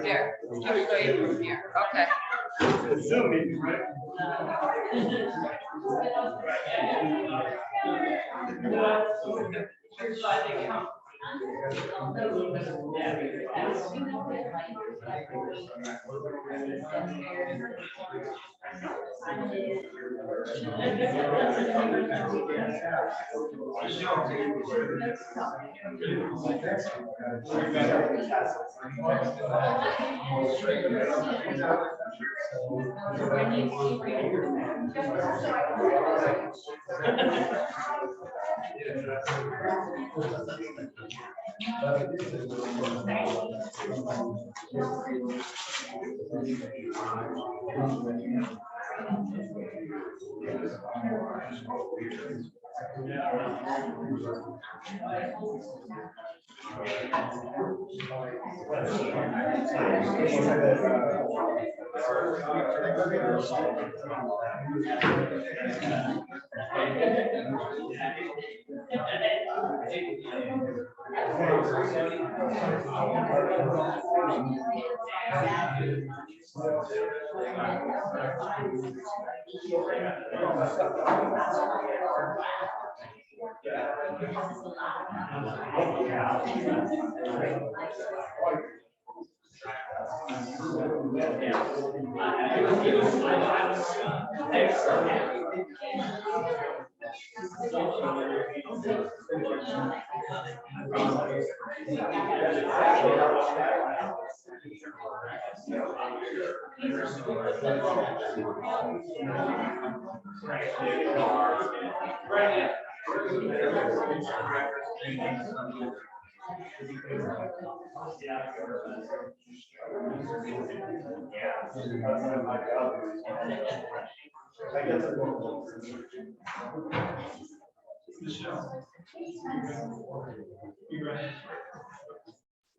Here, everybody from here. Okay. Zoom meeting, right?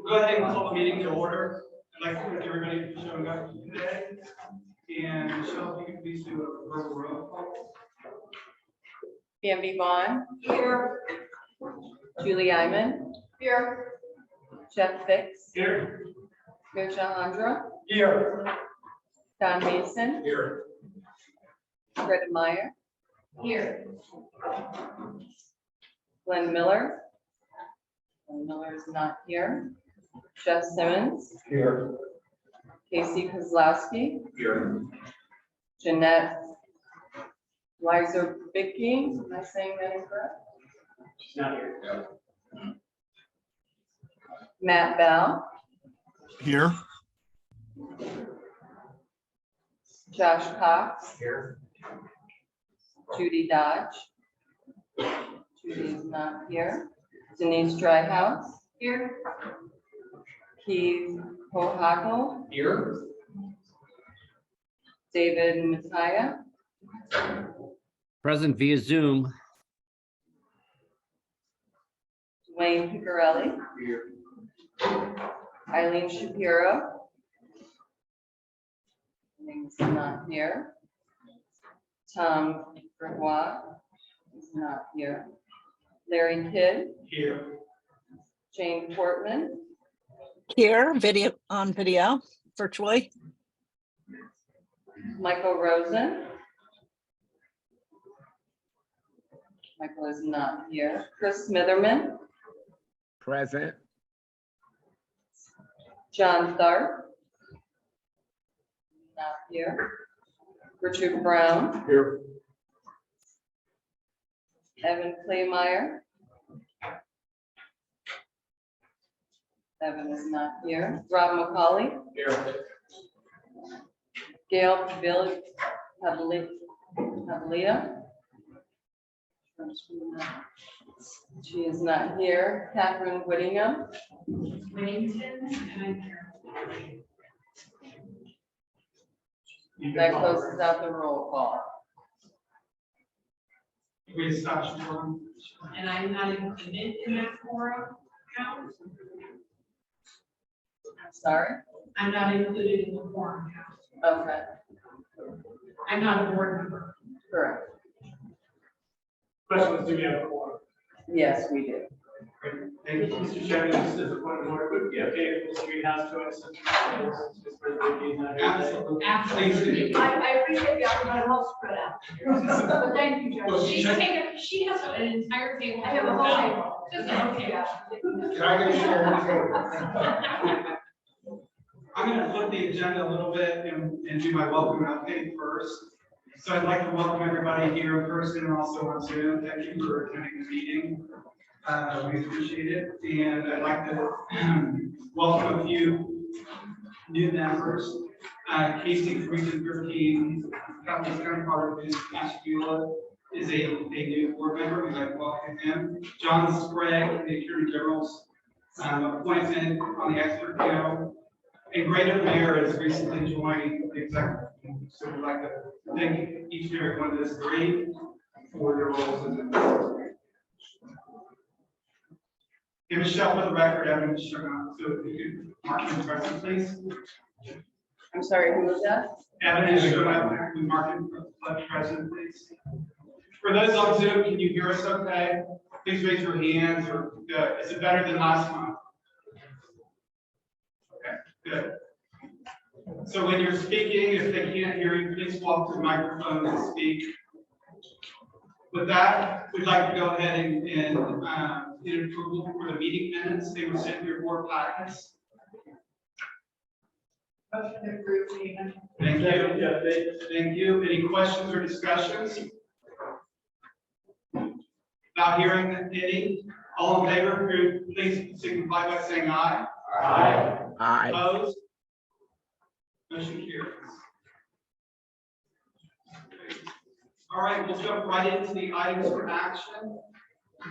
Go ahead and call the meeting to order. I'd like to thank everybody for showing up today. And Michelle, if you could please do a verbal roll call. Bambi Vaughn. Here. Julie Iman. Here. Jeff Fix. Here. Rich Alejandra. Here. Don Mason. Here. Greta Meyer. Here. Glenn Miller. Glenn Miller is not here. Jeff Simmons. Here. Casey Kozlowski. Here. Jeanette Weiser-Bicky. Am I saying that incorrect? She's not here. Matt Bell. Here. Josh Cox. Here. Judy Dodge. Judy is not here. Denise Dryhouse. Here. Keith Hohago. Here. David Mattia. Present via Zoom. Dwayne Picarelli. Here. Eileen Shapiro. He's not here. Tom Gregoire is not here. Larry Kidd. Here. Jane Portman. Here, video on video virtually. Michael Rosen. Michael is not here. Chris Smitherman, Present. John Tharp. Not here. Richard Brown, Here. Evan Claymeyer. Evan is not here. Rob McCauley, Here. Gail Pavlita. She is not here. Catherine Whittingham. Whittington, and I'm here. That closes out the roll call. We stop Sean. And I'm not included in that quorum count. Sorry. I'm not included in the quorum count. Okay, I'm not a board member. correct. Questions, do we have a quorum? Yes, we do. Great. Thank you, Mr. Chairman, this is a point of order, would it be okay if Mr. Greenhouse joins us? Absolutely. Absolutely. I appreciate the opportunity to help spread out. But thank you, Joe. She has an entire table. I have a whole table. Just, okay. Can I get a share? I'm gonna flip the agenda a little bit and do my welcome update first. So I'd like to welcome everybody here in person and also on Zoom. Thank you for attending the meeting. We appreciate it. And I'd like to welcome a few new members. Casey from Region 13, Southeast County Ashtabula is a new board member. We'd like to welcome him. John Sprague, the Attorney General's appointment on the expert panel. And Greta Mayer has recently joined the executive team. So we'd like to thank each and every one of this three for their roles in the. And Michelle, for the record, Evan, so if you could mark him present, please. I'm sorry, who was that? Evan is showing up, we mark him present, please. For those on Zoom, can you hear us okay? Please raise your hands, or is it better than last month? Okay, good. So when you're speaking, if they can't hear you, please walk to the microphone and speak. With that, we'd like to go ahead and get approval for the meeting minutes. They were sent to your board packets. Motion approved, Stephen. Thank you. Thank you. Any questions or discussions? Not hearing any. All in favor, please signify by saying aye. Aye. Aye. Opposed? Motion carries. All right, we'll jump right into the items for action.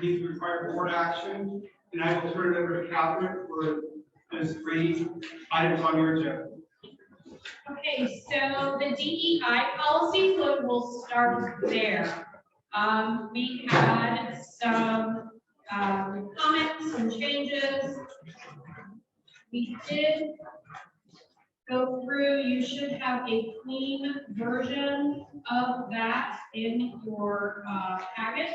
These require board action, and I will turn it over to Catherine for those three items on your agenda. Okay, so the DEI policy, so we'll start there. We had some comments, some changes. We did go through, you should have a clean version of that in your packet.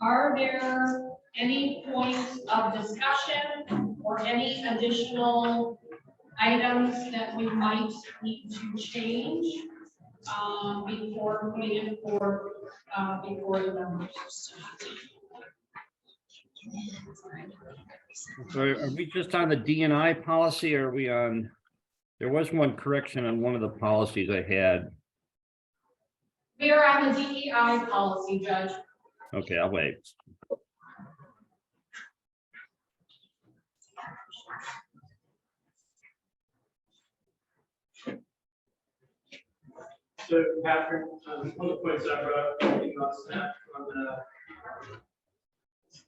Are there any points of discussion or any additional items that we might need to change before putting it for before the members? So are we just on the D&I policy, or are we on, there was one correction on one of the policies I had. We are on the DEI policy, Judge. Okay, I'll wait. So, Patrick, one of the points I brought up on Snap on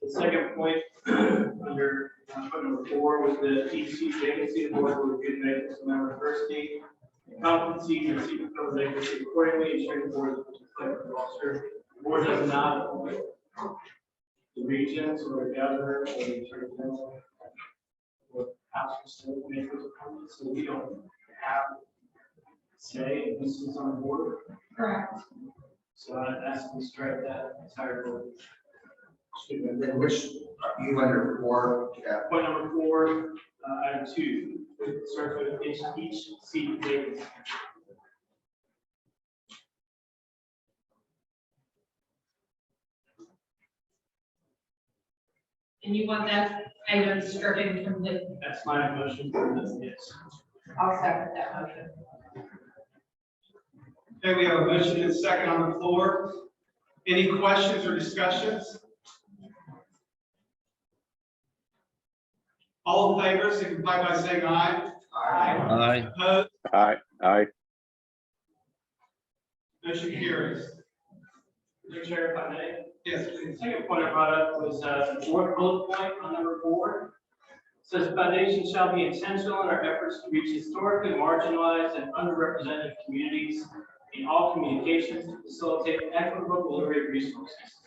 the second point under point number 4 was the EC vacancy. The board will review the vacancy member diversity, competency, and seek to fill the vacancy accordingly, ensuring the board is reflective of officer. The board does not appoint the regions or the governor or the attorney general or council to make those appointments, so we don't have say this is on board. Correct. So I asked to strike that entire board. Which you under 4, yeah. Point number 4, item 2, it starts with each seat vacancy. And you want that item stricken completely? That's my motion for this, yes. I'll second that motion. Okay, we have a motion and a second on the floor. Any questions or discussions? All in favor, signify by saying aye. Aye. Opposed? Aye. Motion carries. Mr. Chair, if I may. Yes, The please. second point I brought up was the fourth bullet point on number 4. Says foundation shall be intentional in our efforts to reach historically marginalized and underrepresented communities in all communications to facilitate equitable delivery of resources.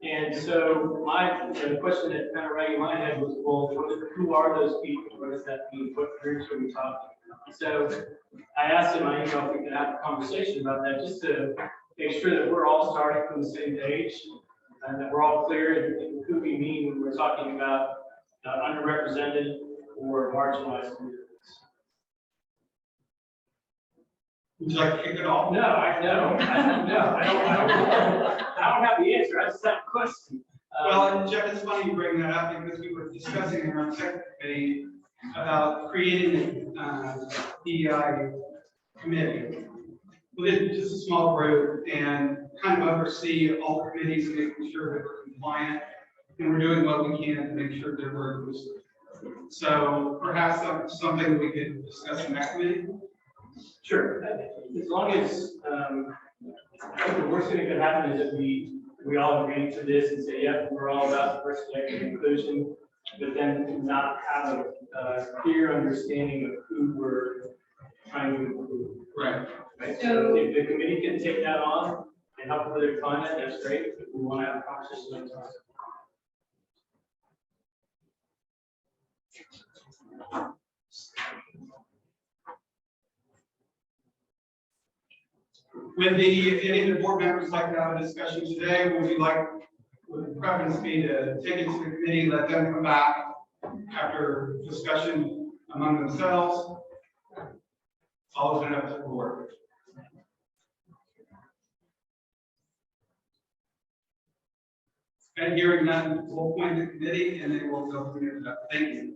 And so the question that kind of rang in my head was, well, who are those people? What does that mean? What groups are we talking about? So I asked in my email if we could have a conversation about that, just to make sure that we're all starting from the same page and that we're all clear in who we mean when we're talking about underrepresented or marginalized communities. Would you like to kick it off? No, I don't have the answer. I just have a question. Well, and Jeff, it's funny you bring that up because we were discussing in our second committee about creating a DEI committee. Within just a small group and kind of oversee all the committees and making sure that we're compliant and we're doing what we can to make sure that we're inclusive. So perhaps that's something we could discuss in that committee. Sure. As long as, I think the worst thing that could happen is that we all agree to this and say, yep, we're all about diversity, equity, and inclusion, but then not have a clear understanding of who we're trying to include. Right. Right? So if the committee can take that on and help with their content, that's great. If we want to have a conversation next time. Would any of the board members like to have a discussion today? Would the preference be to take it to the committee, let them come back after discussion among themselves? I'll open it up to the board. And hearing none, we'll appoint the committee and then we'll go from there. Thank you.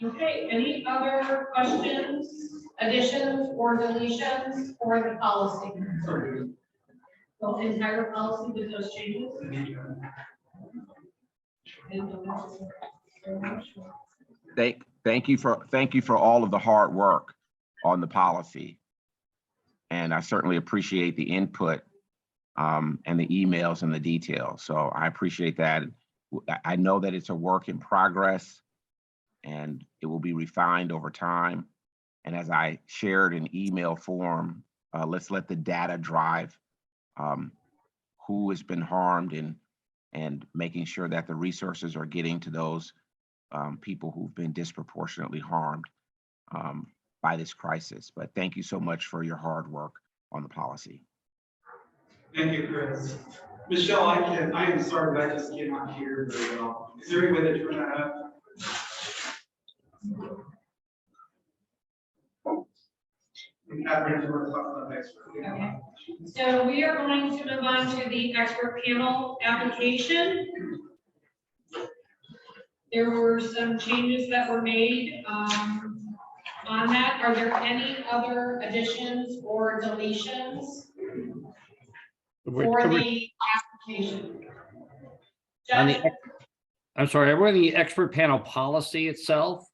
Okay, any other questions, additions, or deletions for the policy? The entire policy with those changes? Thank you for all of the hard work on the policy. And I certainly appreciate the input and the emails and the details. So I appreciate that. I know that it's a work in progress and it will be refined over time. And as I shared in email form, let's let the data drive who has been harmed and making sure that the resources are getting to those people who've been disproportionately harmed by this crisis. But thank you so much for your hard work on the policy. Thank you, Chris. Michelle, I am sorry, but I just cannot hear very well. Is there any way to turn that up? And Catherine, we're talking about next week. Okay. So we are going to move on to the expert panel application. There were some changes that were made on that. Are there any other additions or deletions for the application? On Judge? I'm sorry, we're in the expert panel policy itself.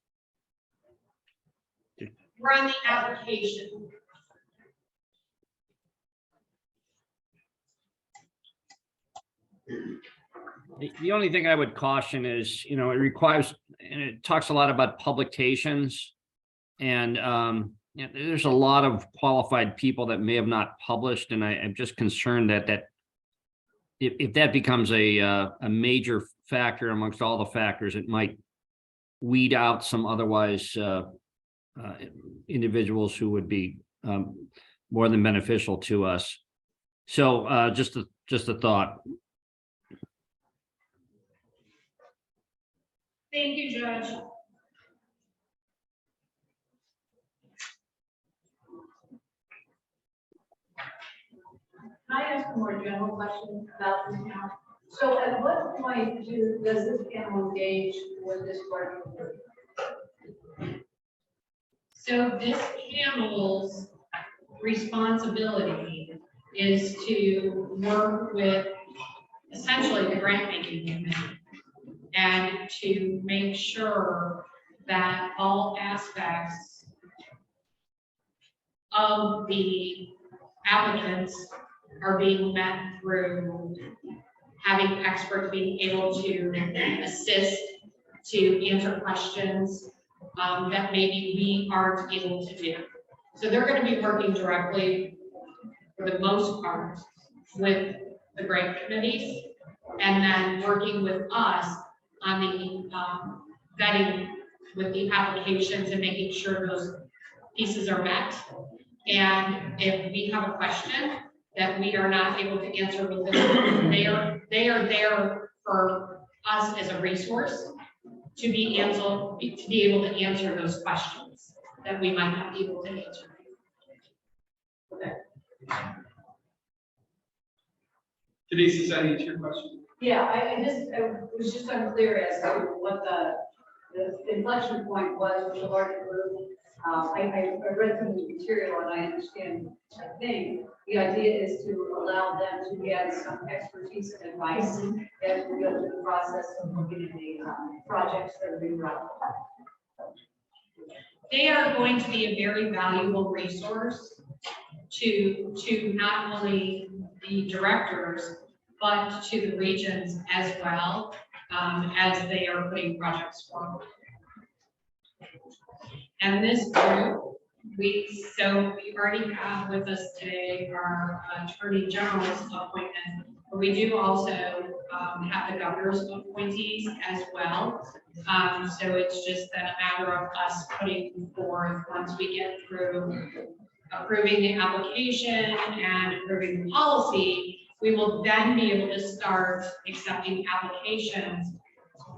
We're on the application. The only thing I would caution is, it requires, and it talks a lot about publications. And there's a lot of qualified people that may have not published, and I'm just concerned that if that becomes a major factor amongst all the factors, it might weed out some otherwise individuals who would be more than beneficial to us. So just a thought. Thank you, Judge. I ask a more general question about this now? So at what point does this panel engage with this working group? So this panel's responsibility is to work with essentially the grant making committee and to make sure that all aspects of the applicants are being met through having experts being able to assist, to answer questions that maybe we aren't able to do. So they're going to be working directly, for the most part, with the grant committees, and then working with us on the vetting with the applications and making sure those pieces are met. And if we have a question that we are not able to answer with them, they are there for us as a resource to be able to answer those questions that we might not be able to answer. Denise, is that answer your question? Yeah, I was just unclear as to what the inflection point was with the larger group. I read some of the material and I understand, I think, the idea is to allow them to get some expertise and advice as we go through the process of looking at the projects that are being run. They are going to be a very valuable resource to not only the directors, but to the regions as well, as they are putting projects forward. And this group, we already have with us today our Attorney General's appointment, but we do also have the governor's appointees as well. So it's just then a matter of us putting forth, once we get through approving the application and approving the policy, we will then be able to start accepting applications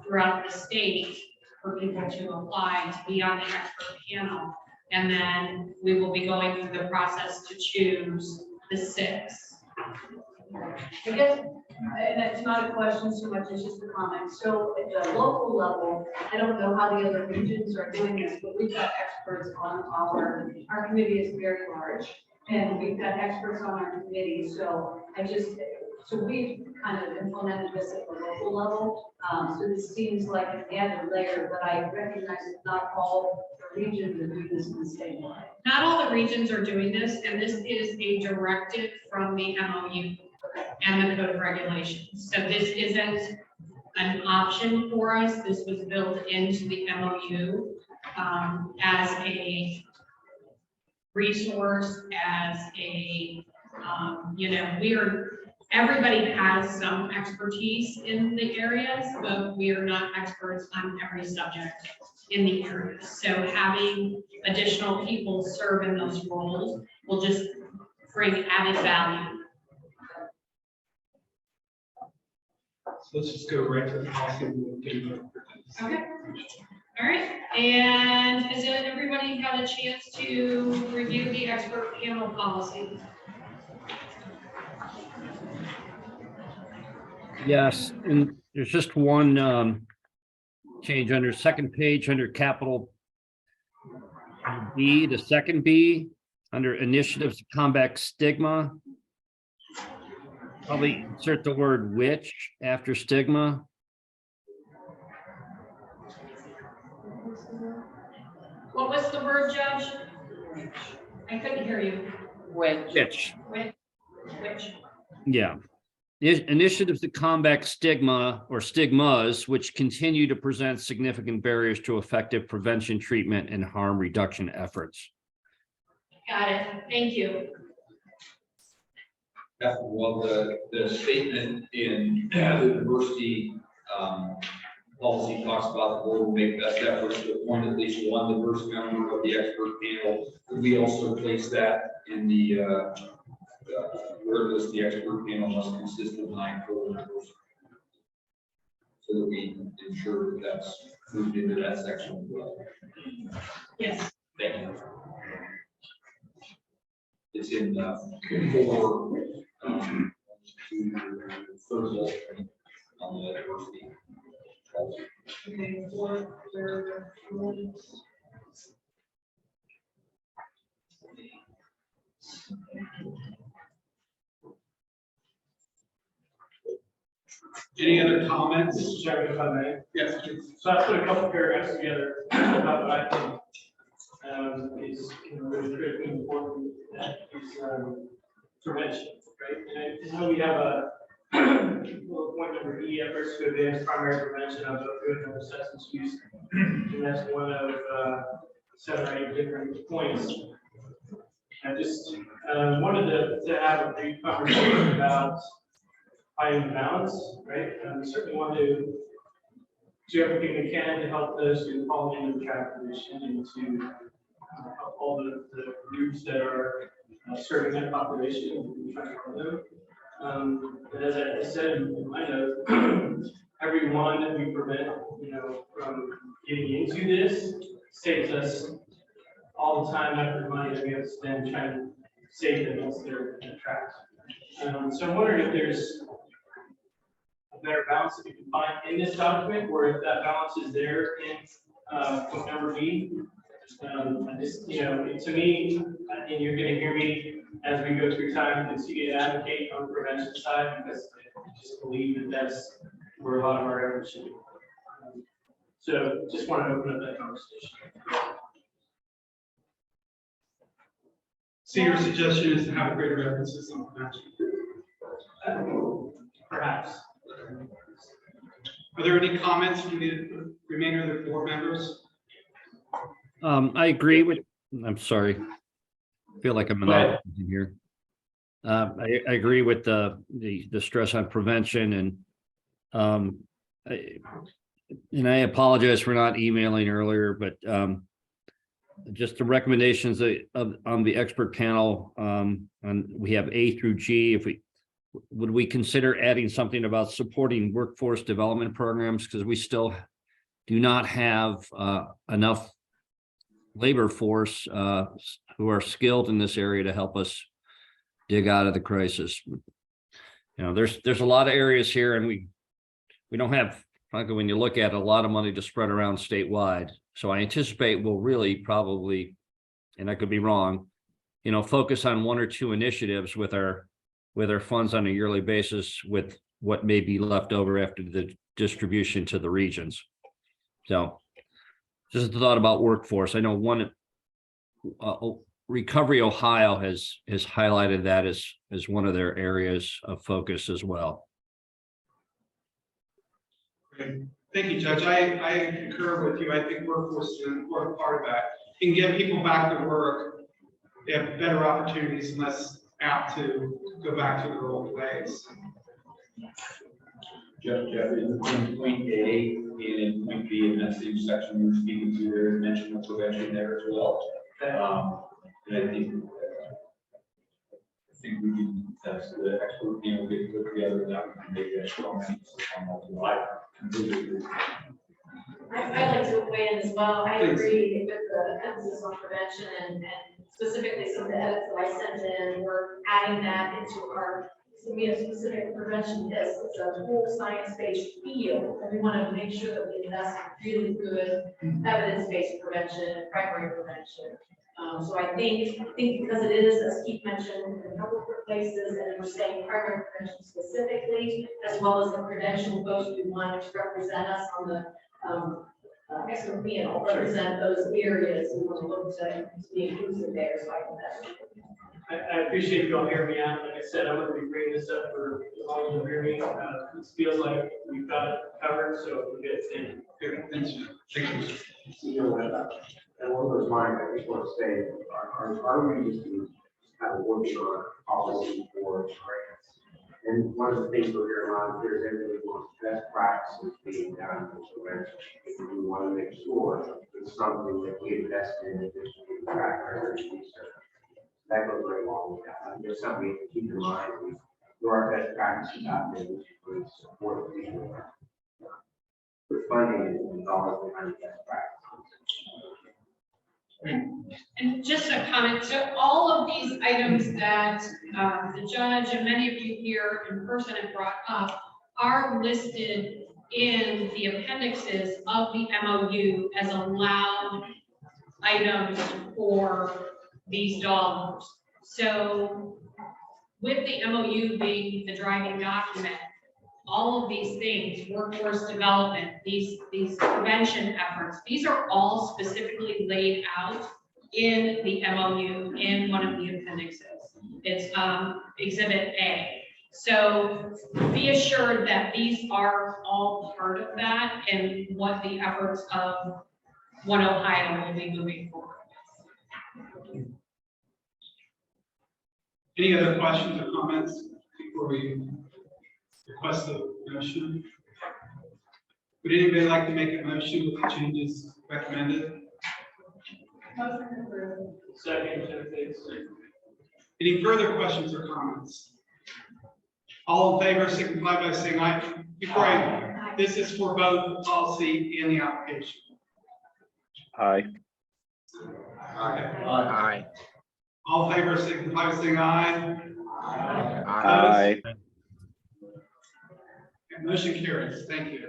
throughout the state for people to apply to be on the expert panel. And then we will be going through the process to choose the 6. I guess, and it's not a question so much as just a comment. So at the local level, I don't know how the other regions are doing this, but we've got experts on our committee is very large. And we've got experts on our committee, so we've kind of implemented this at the local level. So this seems like an added layer, but I recognize that not all the regions are doing this in the same way. Not all the regions are doing this, and this is a directive from the MOU and the code of regulations. So this isn't an option for us. This was built into the MOU as a resource, as a, everybody has some expertise in the areas, but we are not experts on every subject in the area. So having additional people serve in those roles will just bring added value. So let's just go right to the policy. Okay. All right. And has everybody had a chance to review the expert panel policy? Yes, and there's just one change under second page under capital B, the second B, under initiatives to combat stigma. Probably insert the word which after stigma. What was the word, Judge? I couldn't hear you. Which, Which? yeah. Initiatives to combat stigma or stigmas, which continue to present significant barriers to effective prevention, treatment, and harm reduction efforts. Got it. Thank you. Well, the statement in the diversity policy talks about the board will make best efforts to appoint at least one diverse member of the expert panel. We also place that in the where it lists the expert panel must consist of 9 total members, so that we ensure that that's moved into that section as well. Yes. Thank you. It's in 4 To third bullet point on the diversity policy. Okay, Any other comments? Mr. Chairman, if I may. Yes, please. So I put a couple paragraphs together about what I think is, really critically important, that is prevention, right? And I know we have a little point number E, efforts to advance primary prevention of opioid and other substance use. And that's one of 7 or 8 different points. I just wanted to have a brief conversation about finding the balance, right? We certainly want to do everything we can to help those who fall into the trap condition and to help all the groups that are serving that population and trying to help them. But as I said in my note, everyone that we prevent, from getting into this saves us all the time, effort, money that we have to spend trying to save them once they're trapped. So I'm wondering if there's a better balance that we can find in this document, or if that balance is there in point number B. I just, to me, and you're going to hear me as we go through time, continue to advocate on the prevention side, because I just believe that that's where a lot of our efforts should be. So just want to open up that conversation. So your suggestion is to have greater emphasis on prevention. Perhaps. Are there any comments from the remainder of the board members? I agree with, I'm sorry. I feel like I'm Go ahead. monopolizing here. I agree with the stress on prevention and I apologize for not emailing earlier, but just the recommendations on the expert panel, and we have A through G. Would we consider adding something about supporting workforce development programs, because we still do not have enough labor force who are skilled in this area to help us dig out of the crisis. There's a lot of areas here, and we don't have, frankly, when you look at it, a lot of money to spread around statewide. So I anticipate we'll really probably, and I could be wrong, focus on 1 or 2 initiatives with our funds on a yearly basis, with what may be left over after the distribution to the regions. So just a thought about workforce. I know one Recovery Ohio has highlighted that as one of their areas of focus as well. Great. Thank you, Judge. I concur with you. I think workforce is an important part of that. And get people back to work, they have better opportunities and less apt to go back to their old ways. Jeff, in point A and in point B, in that same section you were speaking to, there is mention of prevention there as well. And I think we can, that's the expert panel get put together, that we can make that strong emphasis on multiple. I completely agree. I'd like to weigh in as well. I agree with the emphasis on prevention and specifically some of the edits that I sent in, we're adding that into our, so we have specific prevention list. It's a whole science-based field, and we want to make sure that we invest in really good evidence-based prevention and primary prevention. So I think because it is, as Keith mentioned, in a couple of places, and we're saying primary prevention specifically, as well as the credential folks we want to represent us on the expert panel, represent those areas. We want to look to be inclusive there. So I think that's. I appreciate you all hearing me out. Like I said, I'm going to be bringing this up for as long as you hear me. It feels like we've got it covered, so we're good. Thank you. Thank you. And one of those lines, I just want to say, are we just kind of working on policy for grants? And one of the things we're hearing around here is everybody wants best practices being done for prevention. We want to make sure it's something that we invest in addition to track record research. That goes very long with that. And there's something we have to keep in mind. There are best practices out there which would support people. The funding and dollars behind best practices. And just a comment, so all of these items that the judge and many of you here in person have brought up are listed in the appendixes of the MOU as allowed items for these dollars. So with the MOU being the driving document, all of these things, workforce development, these prevention efforts, these are all specifically laid out in the MOU in one of the appendixes. It's Exhibit A. So be assured that these are all part of that and what the efforts of One Ohio will be moving forward. Any other questions or comments before we request the motion? Would anybody like to make a motion with the changes recommended? Second, Jeff Davis. Any further questions or comments? All in favor, signify by saying aye. Before this is for both the policy and the application. Aye. Aye. All in favor, signify by saying aye. Aye. Okay, motion carries. Thank you.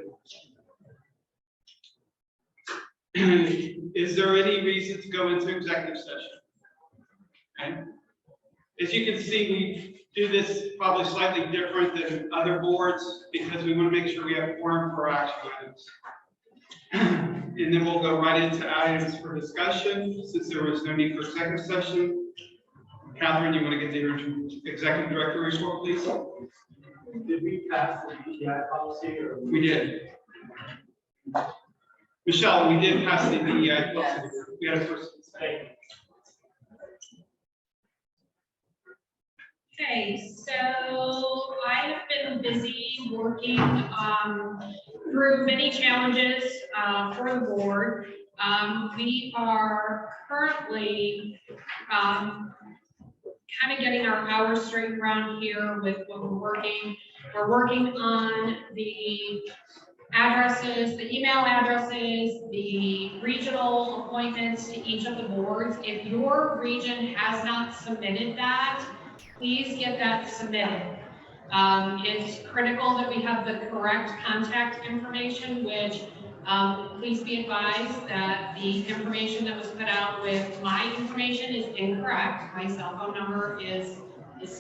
Is there any reason to go into executive session? Okay. As you can see, we do this probably slightly different than other boards because we want to make sure we have quorum for action items. And then we'll go right into items for discussion since there was no need for executive session. Catherine, you want to get the executive director report, please? Did we pass the DEI policy or? We did. Michelle, we did pass the DEI policy. We had a first. Thank you. Okay, so I have been busy working through many challenges for the board. We are currently kind of getting our hours straightened around here with what we're working. We're working on the addresses, the email addresses, the regional appointments to each of the boards. If your region has not submitted that, please get that submitted. It's critical that we have the correct contact information, which please be advised that the information that was put out with my information is incorrect. My cell phone number is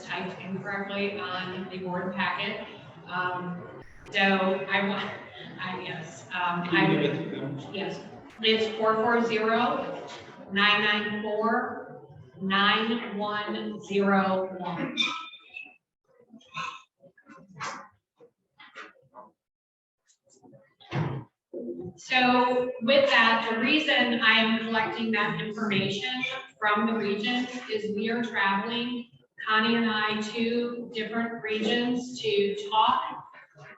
typed incorrectly on the board packet. So yes, it's 440-994-9101. So with that, the reason I am collecting that information from the regions is we are traveling, Connie and I, to different regions to talk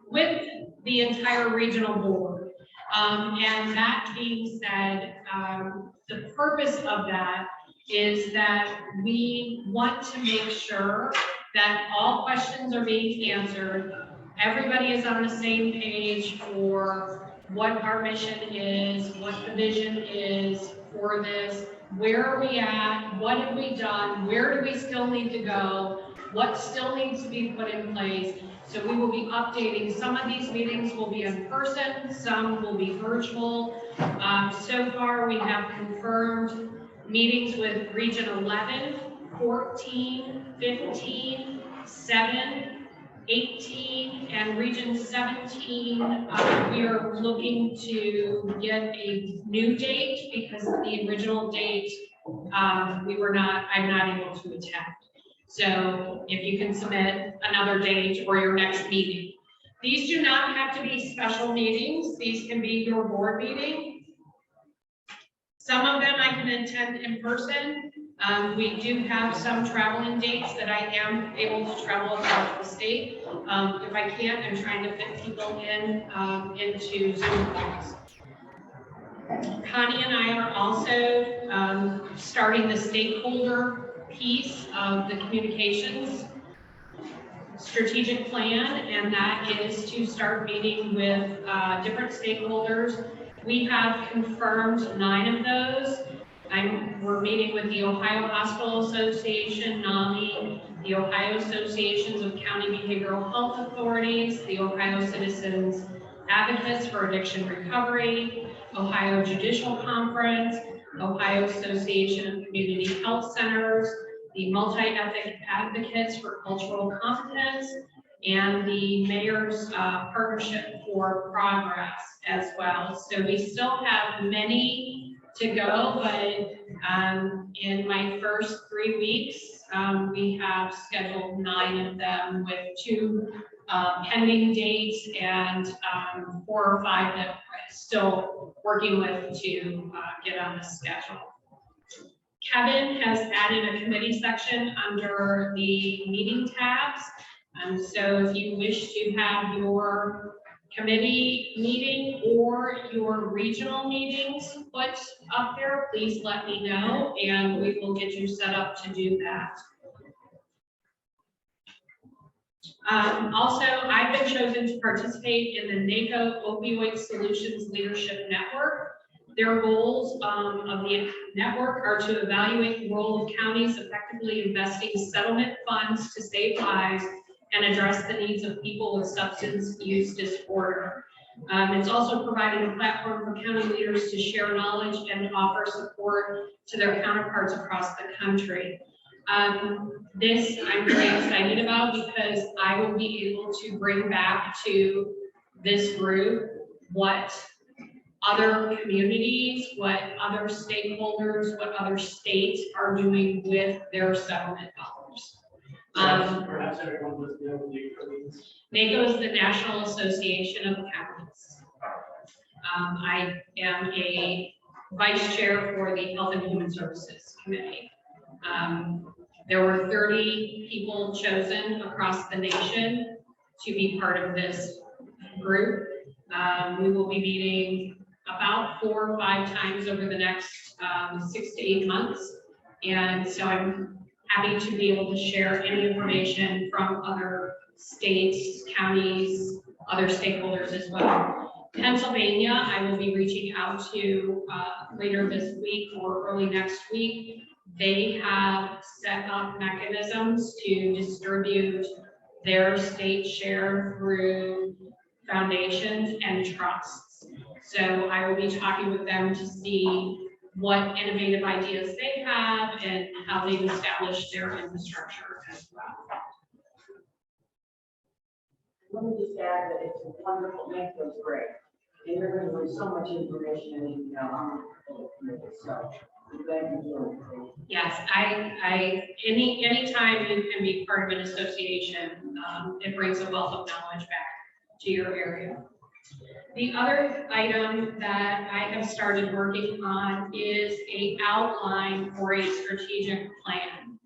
with the entire regional board. And that being said, the purpose of that is that we want to make sure that all questions are being answered. Everybody is on the same page for what our mission is, what the vision is for this, where are we at, what have we done, where do we still need to go, what still needs to be put in place. So we will be updating. Some of these meetings will be in person, some will be virtual. So far, we have confirmed meetings with Region 11, 14, 15, 7, 18, and Region 17. We are looking to get a new date because the original date I'm not able to attend. So if you can submit another date or your next meeting. These do not have to be special meetings. These can be your board meeting. Some of them I can attend in person. We do have some traveling dates that I am able to travel across the state. If I can't, I'm trying to fit people into Zoom calls. Connie and I are also starting the stakeholder piece of the communications strategic plan, and that is to start meeting with different stakeholders. We have confirmed 9 of those. We're meeting with the Ohio Hospital Association, NAMI, the Ohio Associations of County Behavioral Health Authorities, the Ohio Citizens Advocates for Addiction Recovery, Ohio Judicial Conference, Ohio Association of Community Health Centers, the Multi-Ethnic Advocates for Cultural Competence, and the Mayor's Partnership for Progress as well. So we still have many to go, but in my first 3 weeks, we have scheduled 9 of them with 2 pending dates and 4 or 5 that we're still working with to get on the schedule. Kevin has added a committee section under the meeting tabs. So if you wish to have your committee meeting or your regional meetings put up there, please let me know and we will get you set up to do that. Also, I've been chosen to participate in the NACO Opioid Solutions Leadership Network. Their goals of the network are to evaluate the role of counties effectively investing settlement funds to save lives and address the needs of people with substance use disorder. It's also providing a platform for county leaders to share knowledge and offer support to their counterparts across the country. This I'm very excited about because I will be able to bring back to this group what other communities, what other stakeholders, what other states are doing with their settlement dollars. Perhaps everyone was the NACO is the National Association of Counties. I am a vice chair for the Health and Human Services Committee. There were 30 people chosen across the nation to be part of this group. We will be meeting about 4 or 5 times over the next 6 to 8 months. And so I'm happy to be able to share any information from other states, counties, other stakeholders as well. Pennsylvania, I will be reaching out to later this week or early next week. They have set up mechanisms to distribute their state share through foundations and trusts. So I will be talking with them to see what innovative ideas they have and how they've established their infrastructure as well. Let me just add that it's a wonderful, NACO's great. And you're going to learn so much information and you know, so thank you. Yes, anytime you can be part of an association, it brings a wealth of knowledge back to your area. The other item that I have started working on is an outline for a strategic plan.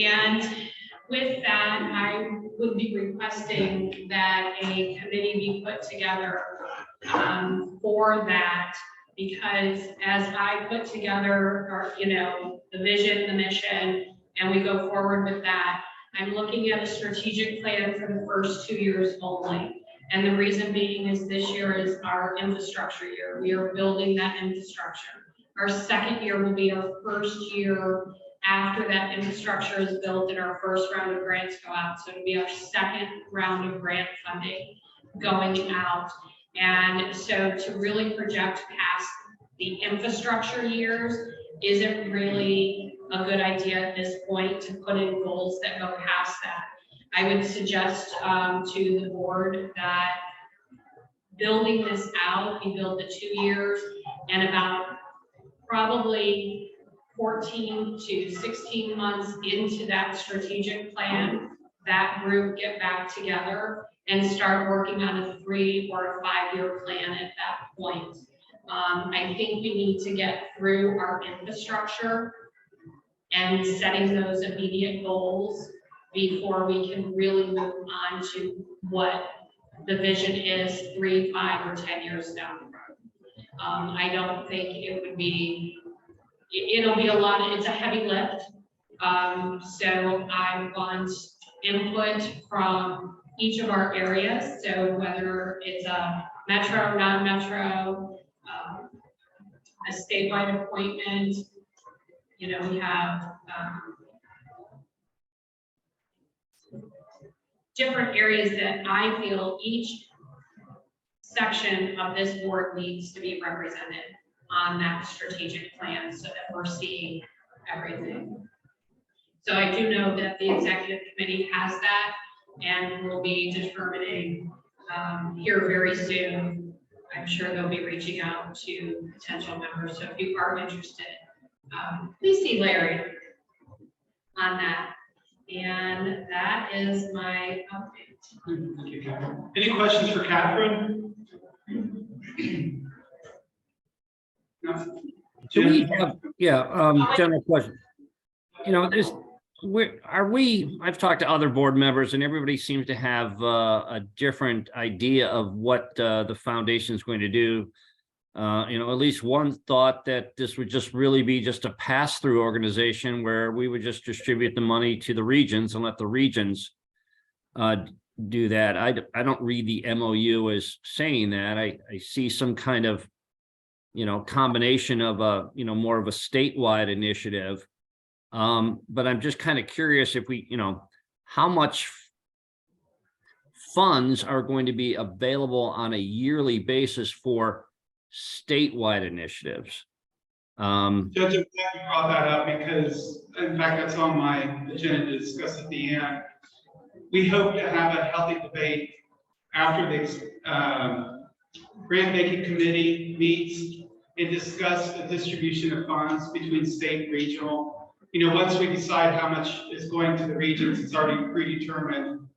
And with that, I would be requesting that a committee be put together for that, because as I put together the vision, the mission, and we go forward with that, I'm looking at a strategic plan for the first 2 years only. And the reason being is this year is our infrastructure year. We are building that infrastructure. Our second year will be our first year after that infrastructure is built and our first round of grants go out. So it'll be our second round of grant funding going out. And so to really project past the infrastructure years isn't really a good idea at this point to put in goals that go past that. I would suggest to the board that building this out, we build the 2 years, and about probably 14 to 16 months into that strategic plan, that group get back together and start working on a 3 or a 5-year plan at that point. I think we need to get through our infrastructure and setting those immediate goals before we can really move on to what the vision is 3, 5, or 10 years down the road. I don't think it would be, it'll be a lot, it's a heavy lift. So I want input from each of our areas. So whether it's a metro, non-metro, a statewide appointment. You know, we have different areas that I feel each section of this board needs to be represented on that strategic plan so that we're seeing everything. So I do know that the executive committee has that and will be determining here very soon. I'm sure they'll be reaching out to potential members. So if you are interested, please see Larry on that. And that is my update. Thank you, Catherine. Any questions for Catherine? No? Do we Jim? have, general question. You know, I've talked to other board members and everybody seems to have a different idea of what the foundation is going to do. You know, at least one thought that this would just really be just a pass-through organization where we would just distribute the money to the regions and let the regions do that. I don't read the MOU as saying that. I see some kind of, you know, combination of a, you know, more of a statewide initiative. But I'm just kind of curious if we, you know, how much funds are going to be available on a yearly basis for statewide initiatives. Judge, I'm glad you brought that up because, in fact, that's on my agenda to discuss at the end. We hope to have a healthy debate after the grant-making committee meets and discuss the distribution of funds between state and regional. You know, once we decide how much is going to the regions, it's already predetermined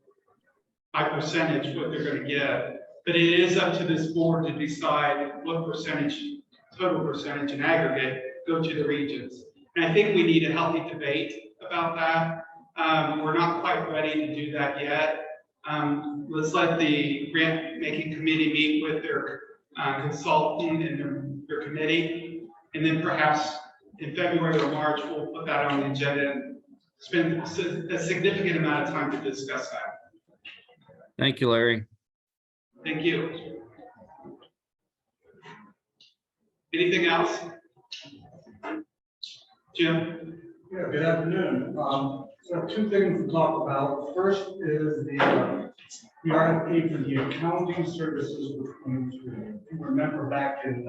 by percentage what they're going to get. But it is up to this board to decide what percentage, total percentage in aggregate, go to the regions. And I think we need a healthy debate about that. We're not quite ready to do that yet. Let's let the grant-making committee meet with their consultant and their committee. And then perhaps in February or March, we'll put that on the agenda and spend a significant amount of time to discuss that. Thank you, Larry. Thank you. Anything else? Jim? Yeah, good afternoon. So I have two things to talk about. First is the RFP for the accounting services for 2023. You remember back in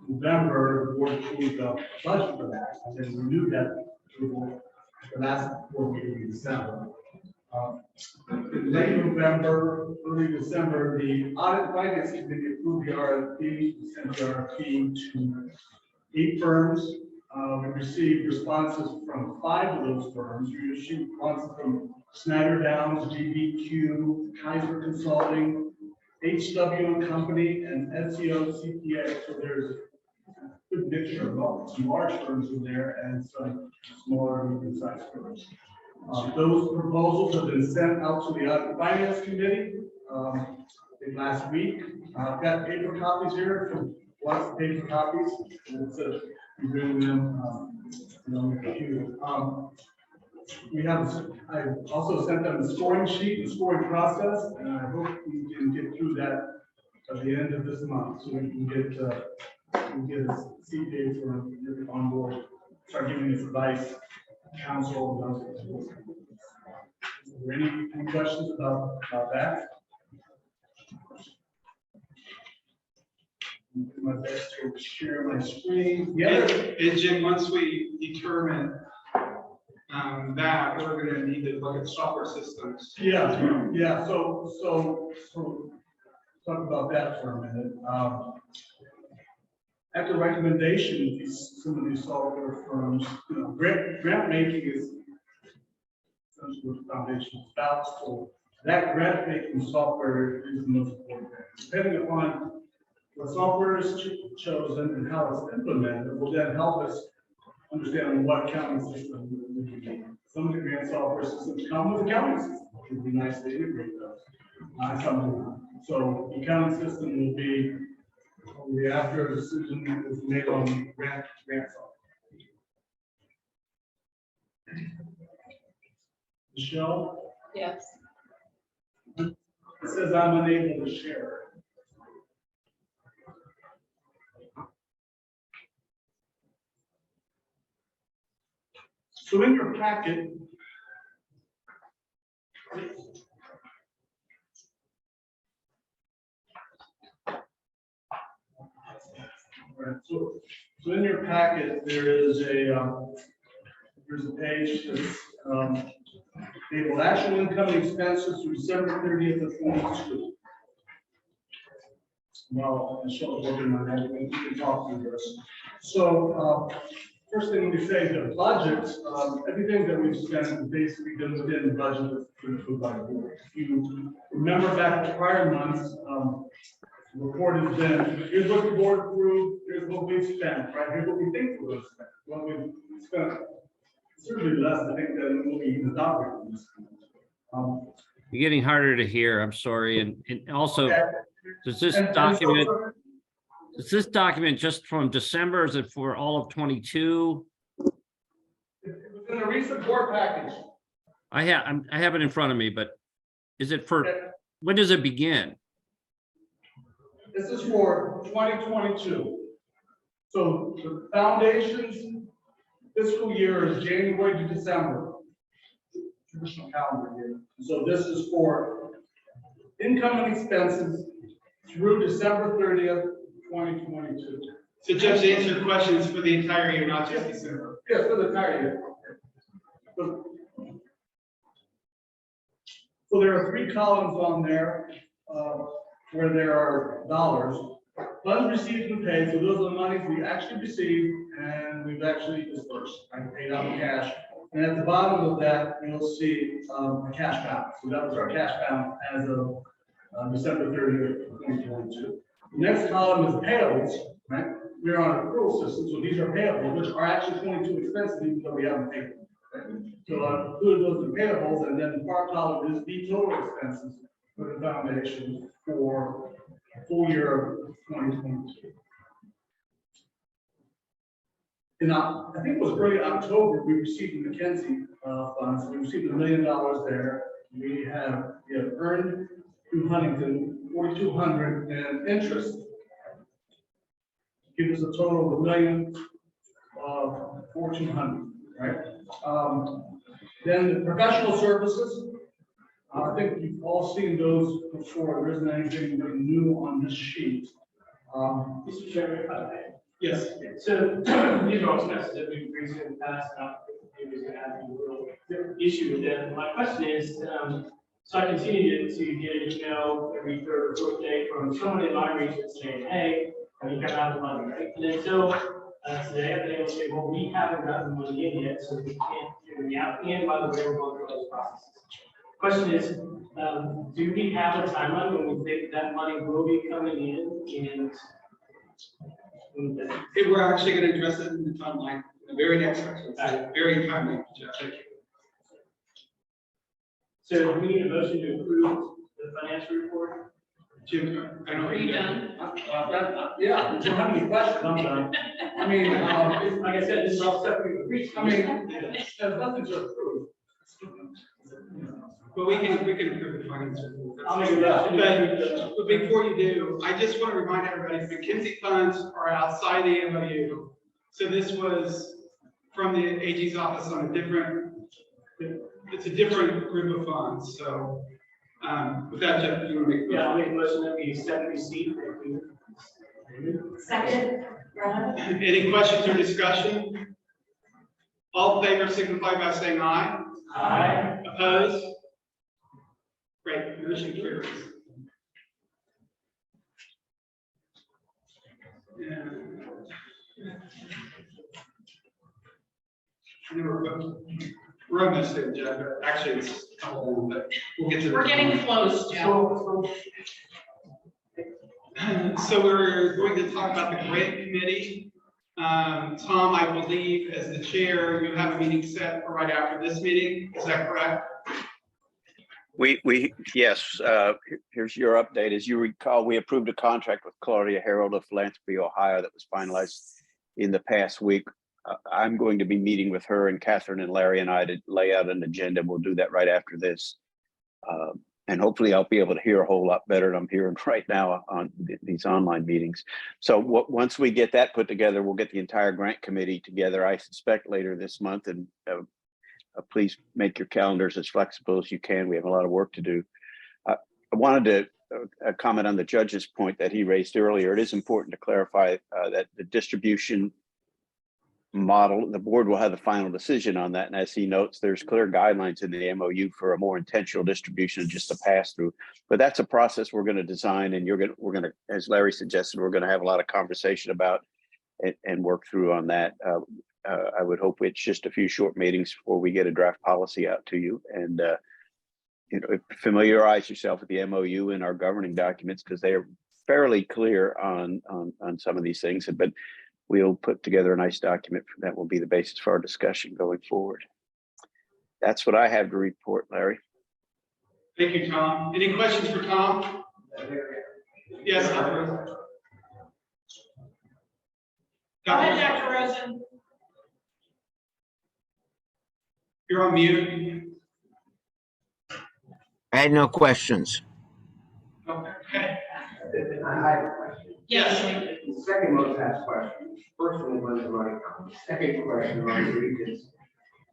November, the board approved a budget for that, and then renewed that approval the last board meeting in December. In late November, early December, the audit finance committee approved the RFP, we sent the RFP to 8 firms. We received responses from 5 of those firms. We received responses from Snyder Downs, BBQ, Kaiser Consulting, HW & Company, and SEO CPA. So there's a good mixture of some large firms in there and some smaller medium-sized firms. Those proposals have been sent out to the audit finance committee last week. I've got paper copies here, lots of paper copies, and it's bring them on the computer. I also sent them the scoring sheet, the scoring process, and I hope we can get through that at the end of this month, so we can get a CPA for on board, start giving us advice, counsel, and those. Are there any questions about that? Do my best to share my screen. And Jim, once we determine that, we're going to need to look at software systems. Yeah. So talk about that for a minute. At the recommendation of some of these software firms, grant making is essentially what the foundation is about. So that grant making software is the most important thing. Depending upon what software is chosen and how it's implemented, it will then help us understand what accounting system we need. Some of the grant software systems come with accounting systems. It would be nice to integrate those. So the accounting system will be after a decision is made on grant software. Michelle? Yes. It says I'm unable to share. So in your packet, right, so in your packet, there is there's a page that's, labeled actual income and expenses through December 30th of 22. Well, Michelle's working on that, we can talk through this. So, first thing we say, the budget, everything that we've spent has basically been within the budget that's been approved by the board. If you remember back to prior months, the report has been, here's what the board approved, here's what we've spent, right? Here's what we think we're going to spend. What we've spent, certainly less, I think, than what we even thought we were going to spend. You're getting harder to hear. I'm sorry. And also, does this And document, so- is this document just from December? Is it for all of 22? It was in a recent board package. I have it in front of me, but is it for, when does it begin? This is for 2022. So the foundation's fiscal year is January to December. Traditional calendar year. So this is for income and expenses through December 30th, 2022. So Jeff, to answer your questions for the entire year, not just December. Yes, for the entire year. So there are 3 columns on there where there are dollars. Funds received and paid, so those are the monies we actually received and we've actually dispersed, right, paid out in cash. And at the bottom of that, you'll see a cash balance. So that was our cash balance as of December 30th, 2022. The next column is payables, right? We're on an accrual system, so these are payables, which are actually 22 expenses, even though we haven't paid them. Right? So I included those in payables, and then the far column is the total expenses for the foundation for full year of 2022. I think it was early October, we received the McKinsey funds. We received $1 million there. We have earned through Huntington 4,200 in interest. Give us a total of $1 million, 4,200, right? Then the professional services. I think you've all seen those before. There isn't anything really new on this sheet. Mr. Chairman, if I may. Yes. So these are all expenses that we've increased in the past, not maybe we're gonna have a real issue with them. My question is, so I continue to get an email every third or fourth day from someone in my region saying, hey, have you got out the money, right? And then so today they will say, well, we haven't gotten the money in yet, so we can't figure it out. And by the way, we're going through those processes. Question is, do we have a timeline when we think that money will be coming in and We're actually going to address it in the timeline, the very next section. Very timely, Jeff. Thank you. So do we need a motion to approve the financial report? Jim, I don't know. Are you done? Yeah, if you don't have any questions, I'm done. I mean, Like I said, this is all stuff we've agreed. I mean, there's nothing to approve. But we can approve the finance report. I'll make a motion. But before you do, I just want to remind everybody, McKinsey funds are outside the MOU. So this was from the AG's office on a different, it's a different group of funds. So with that, Jeff, you want to make? Yeah, I'll make a motion that we accept receipt. Second, Any questions or discussion? All in favor signify by saying aye. Aye. Opposed? Great, motion carries. We're almost there, Jeff. Actually, it's a couple, but we'll get to. We're getting close, Joe. So we're going to talk about the grant committee. Tom, I believe as the chair, you have a meeting set for right after this meeting. Is that correct? Yes, here's your update. As you recall, we approved a contract with Claudia Harold of Philanthropy Ohio that was finalized in the past week. I'm going to be meeting with her and Catherine and Larry and I to lay out an agenda. We'll do that right after this. And hopefully I'll be able to hear a whole lot better than I'm hearing right now on these online meetings. So once we get that put together, we'll get the entire grant committee together, I suspect later this month, and please make your calendars as flexible as you can. We have a lot of work to do. I wanted to comment on the judge's point that he raised earlier. It is important to clarify that the distribution model, the board will have the final decision on that. And as he notes, there's clear guidelines in the MOU for a more intentional distribution, just a pass through. But that's a process we're going to design, and we're going to, as Larry suggested, we're going to have a lot of conversation about and work through on that. I would hope it's just a few short meetings before we get a draft policy out to you, and familiarize yourself with the MOU and our governing documents, because they are fairly clear on some of these things. But we'll put together a nice document that will be the basis for our discussion going forward. That's what I have to report, Larry. Thank you, Tom. Any questions for Tom? Yes, Dr. Rosen. Go ahead, Dr. Rosen. You're on mute. I had no questions. Okay. I have a question. Yes. The second most asked question, first one was money. Second question on the regions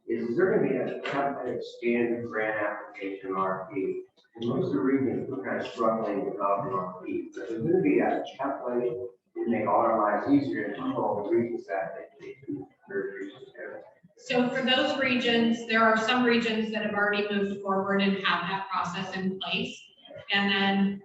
is there going to be a template standard grant application RFP? And most of the regions are kind of struggling with developing RFP. But there's going to be a template to make all our lives easier and all the regions that they do. So for those regions, there are some regions that have already moved forward and have that process in place. And then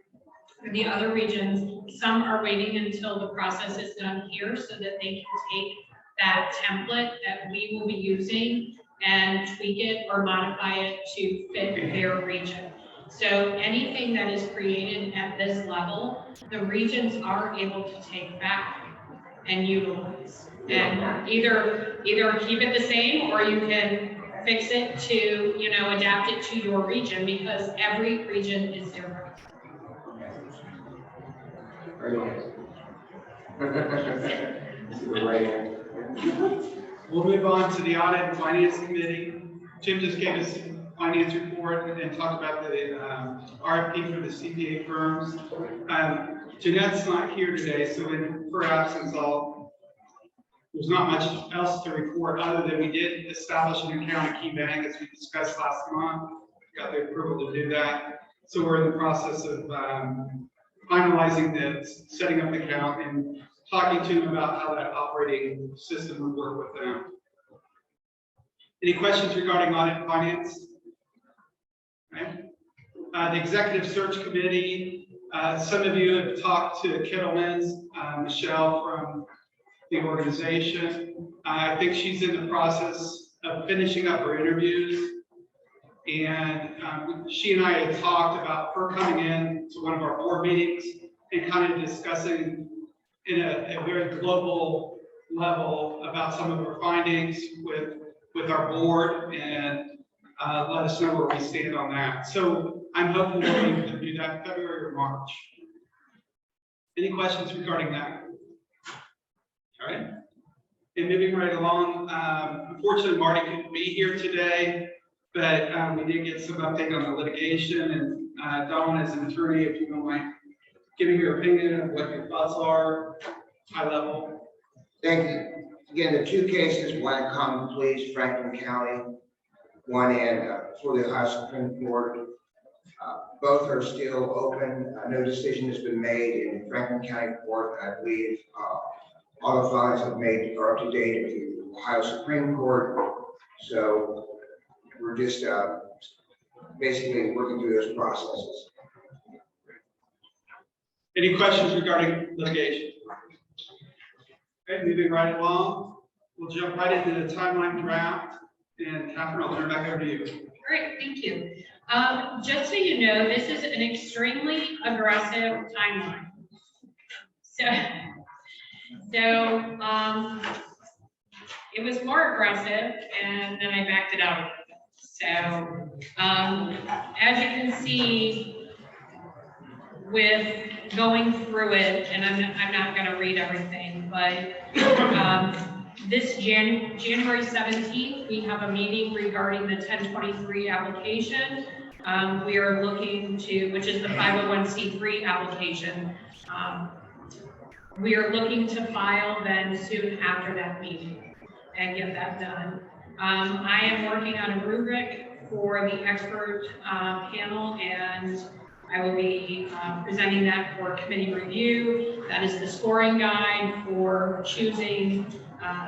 for the other regions, some are waiting until the process is done here so that they can take that template that we will be using and tweak it or modify it to fit their region. So anything that is created at this level, the regions are able to take back and utilize. And either keep it the same, or you can fix it to, adapt it to your region, because every region is different. We'll move on to the Audit and Finance Committee. Jim just gave us finance report and talked about the RFP for the CPA firms. Jeanette's not here today, so in her absence, there's not much else to report other than we did establish an account at Key Bank, as we discussed last month. Got the approval to do that. So we're in the process of finalizing the setting up the account and talking to them about how that operating system would work with them. Any questions regarding audit and finance? Okay. The Executive Search Committee, some of you have talked to Kittlemans, Michelle from the organization. I think she's in the process of finishing up her interviews. And she and I had talked about her coming in to one of our board meetings and kind of discussing in a very global level about some of her findings with our board, and let us know where we stand on that. So I'm hoping we'll be able to do that in February or March. Any questions regarding that? All right. And moving right along, unfortunately, Marty couldn't be here today, but we did get some update on the litigation. And Dawn, as an attorney, if you don't mind giving your opinion of what your thoughts are, high level. Thank you. Again, the two cases, one at Common Pleas, Franklin County, one in for the Ohio Supreme Court. Both are still open. No decision has been made in Franklin County Court. I believe all the filings have made are up to date with the Ohio Supreme Court. So we're just basically working through those processes. Any questions regarding litigation? Okay, moving right along, we'll jump right into the timeline draft. And Catherine, I'll turn it back over to you. Great, thank you. Just so you know, this is an extremely aggressive timeline. So it was more aggressive, and then I backed it out. So as you can see, with going through it, and I'm not going to read everything, but this January 17th, we have a meeting regarding the 1023 application. We are looking to, which is the 501c3 application. We are looking to file then soon after that meeting and get that done. I am working on a rubric for the expert panel, and I will be presenting that for committee review. That is the scoring guide for choosing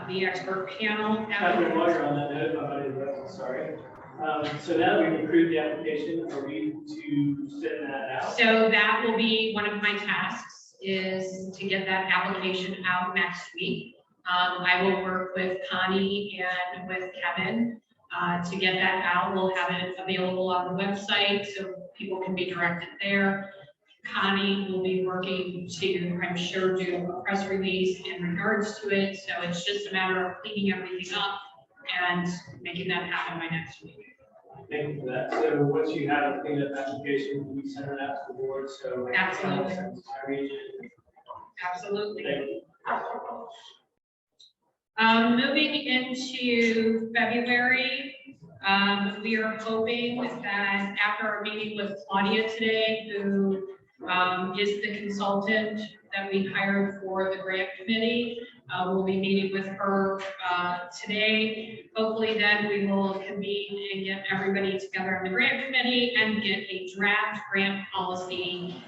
the expert panel. Catherine, while you're on that note, I'm not interrupting, sorry. So now that we've approved the application, are we to send that out? So that will be one of my tasks, is to get that application out next week. I will work with Connie and with Kevin to get that out. We'll have it available on the website so people can be directed there. Connie will be working to, I'm sure, do a press release in regards to it. So it's just a matter of cleaning everything up and making that happen by next week. Thank you for that. So once you have a cleaned up application, we send it out to the board, so. Absolutely. My region. Absolutely. Thank you. Moving into February, we are hoping that after our meeting with Claudia today, who is the consultant that we hired for the grant committee, we'll be meeting with her today. Hopefully then we will convene and get everybody together on the grant committee and get a draft grant policy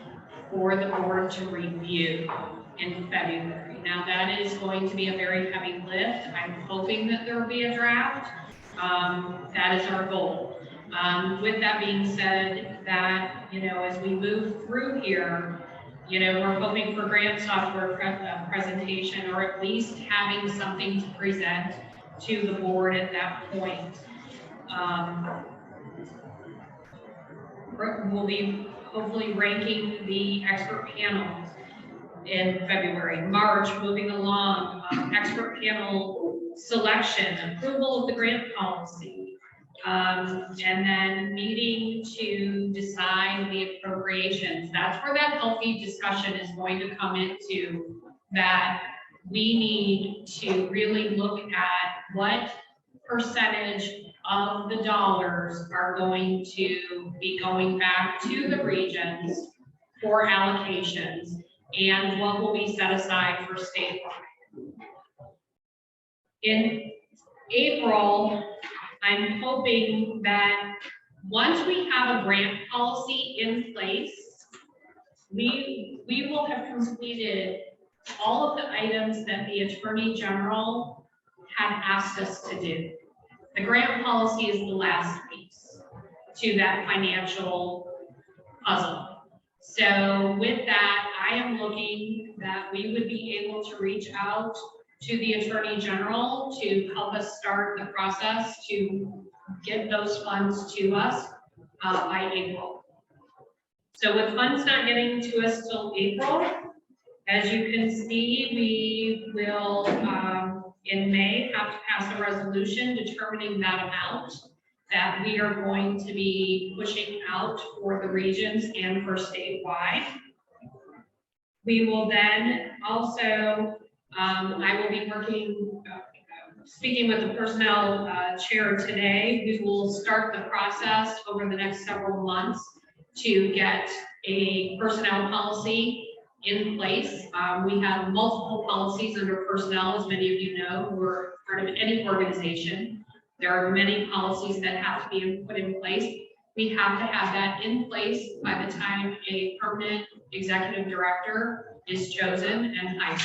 for the board to review in February. Now that is going to be a very heavy lift. I'm hoping that there will be a draft. That is our goal. With that being said, that, you know, as we move through here, you know, we're hoping for grant software presentation, or at least having something to present to the board at that point. We'll be hopefully ranking the expert panels in February. March, moving along, expert panel selection, approval of the grant policy, and then meeting to decide the appropriations. That's where that healthy discussion is going to come into, that we need to really look at what percentage of the dollars are going to be going back to the regions for allocations, and what will be set aside for statewide. In April, I'm hoping that once we have a grant policy in place, we will have completed all of the items that the Attorney General had asked us to do. The grant policy is the last piece to that financial puzzle. So with that, I am looking that we would be able to reach out to the Attorney General to help us start the process to get those funds to us by April. So with funds not getting to us till April, as you can see, we will in May have to pass a resolution determining that amount that we are going to be pushing out for the regions and for statewide. We will then also, I will be working, speaking with the personnel chair today. We will start the process over the next several months to get a personnel policy in place. We have multiple policies under personnel, as many of you know, who are part of any organization. There are many policies that have to be put in place. We have to have that in place by the time a permanent executive director is chosen and hired.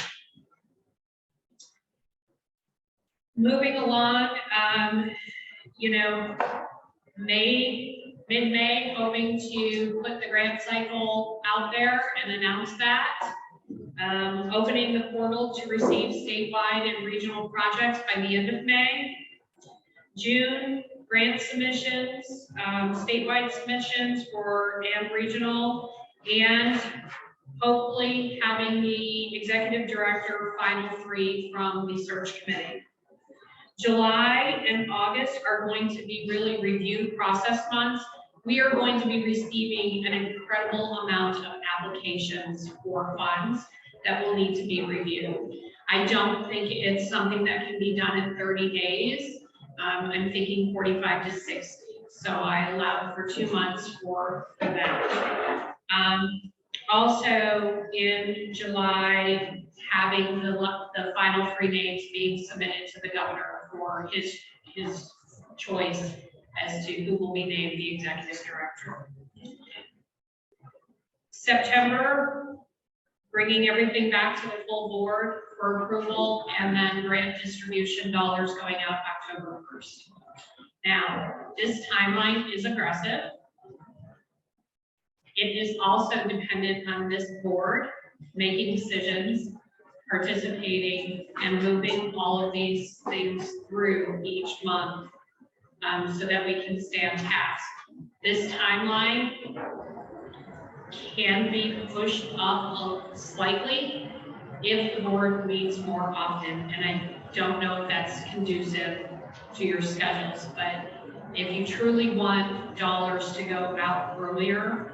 Moving along, you know, mid-May, hoping to put the grant cycle out there and announce that. Opening the portal to receive statewide and regional projects by the end of May. June, grant submissions, statewide submissions and regional, and hopefully having the executive director final 3 from the search committee. July and August are going to be really review process months. We are going to be receiving an incredible amount of applications for funds that will need to be reviewed. I don't think it's something that can be done in 30 days. I'm thinking 45 to 60. So I allowed for 2 months for that. Also in July, having the final 3 names being submitted to the governor for his choice as to who will be named the executive director. September, bringing everything back to the full board for approval, and then grant distribution dollars going out October 1st. Now, this timeline is aggressive. It is also dependent on this board making decisions, participating, and moving all of these things through each month, so that we can stay on task. This timeline can be pushed up slightly if the board meets more often, and I don't know if that's conducive to your schedules, but if you truly want dollars to go out earlier,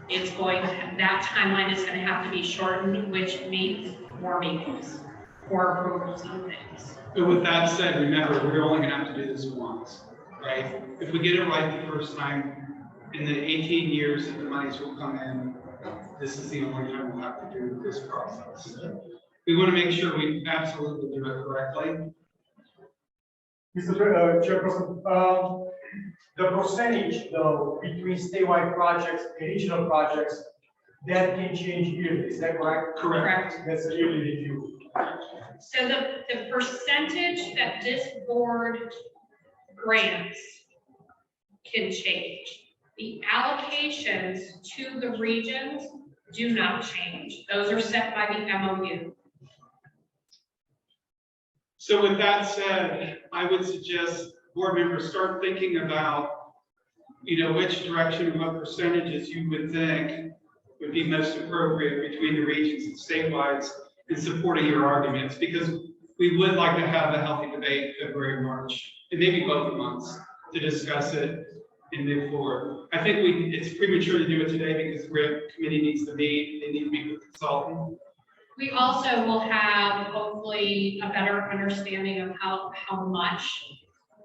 that timeline is going to have to be shortened, which means more meetings, more approvals and things. But with that said, remember, we're only gonna have to do this once, right? If we get it right the first time, in the 18 years that the monies will come in, this is the only time we'll have to do this process. We want to make sure we absolutely do it correctly. Mr. Chairperson, the percentage though between statewide projects and regional projects, that can change yearly, is that correct? Correct. That's a yearly review. So the percentage that this board grants can change. The allocations to the regions do not change. Those are set by the MOU. So with that said, I would suggest board members start thinking about, which direction and what percentages you would think would be most appropriate between the regions and statewide in supporting your arguments, because we would like to have a healthy debate in February, March, and maybe both months to discuss it and move forward. I think it's premature to do it today because the grant committee needs to meet, they need to meet with the consultant. We also will have hopefully a better understanding of how much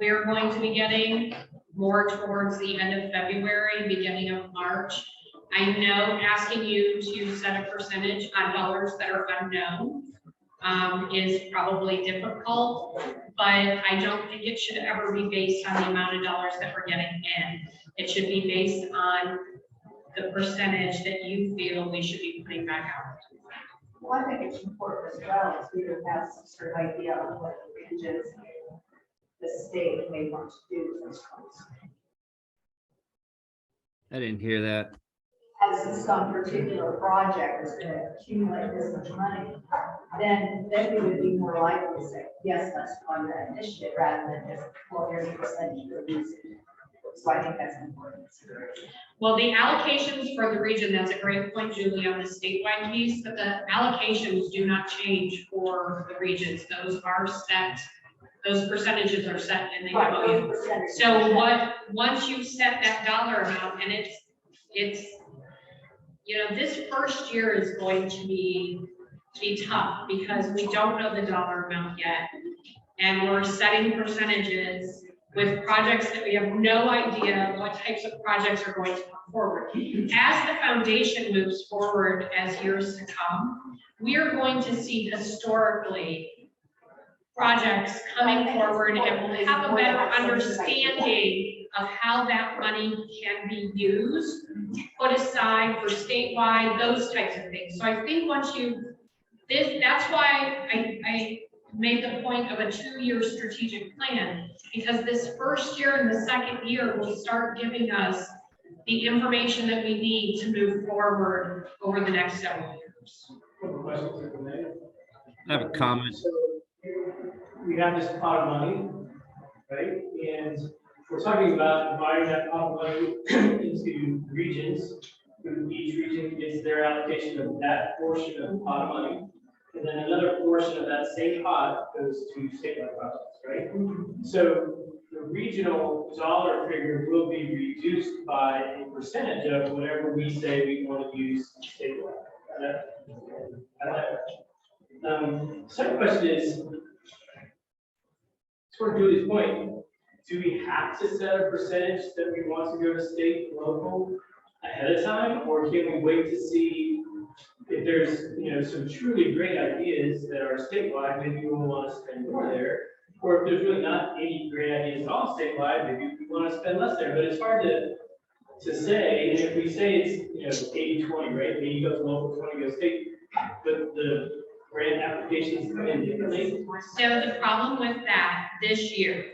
we're going to be getting more towards the end of February, beginning of March. I know asking you to set a percentage on dollars that are unknown is probably difficult, but I don't think it should ever be based on the amount of dollars that we're getting in. It should be based on the percentage that you feel we should be putting back out. Well, I think it's important as well, is we would have some sort of idea of what the regions, the state may want to do with this. I didn't hear that. As some particular project is going to accumulate this much money, then we would be more likely to say, yes, let's fund that initiative rather than just, well, here's a percentage of usage. So I think that's an important consideration. Well, the allocations for the region, that's a great point, Julie, on the statewide piece, but the allocations do not change for the regions. Those are set, those percentages are set in the MOU. So once you set that dollar amount, and it's this first year is going to be tough because we don't know the dollar amount yet. And we're setting percentages with projects that we have no idea what types of projects are going to come forward. As the foundation moves forward as years to come, we are going to see historically projects coming forward, and we'll have a better understanding of how that money can be used, put aside for statewide, those types of things. So I think that's why I made the point of a 2-year strategic plan, because this first year and the second year will start giving us the information that we need to move forward over the next several years. I have a comment. So we have this pot of money, right? And we're talking about dividing that pot of money into regions. Each region gets their allocation of that portion of the pot of money. And then another portion of that same pot goes to statewide projects, right? So the regional dollar figure will be reduced by a percentage of whatever we say we want to use statewide. Second question is, toward Julie's point, do we have to set a percentage that we want to go to state and local ahead of time, or can we wait to see if there's some truly great ideas that are statewide, maybe we'll want to spend more there, Or if there's really not any great ideas at all statewide, maybe we want to spend less there, but it's hard to say, and if we say it's, 80-20, right, 80 goes local, 20 goes state, but the grant applications come in differently. So the problem with that this year,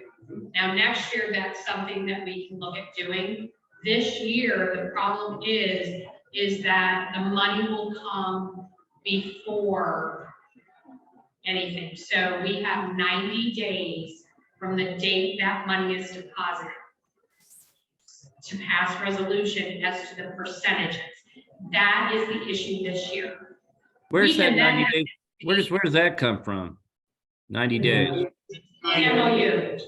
now next year, that's something that we can look at doing. This year, the problem is that the money will come before anything. So we have 90 days from the date that money is deposited to pass resolution as to the percentages. That is the issue this year. Where's We that can then 90 days? Where does that come from? 90 days. MOU.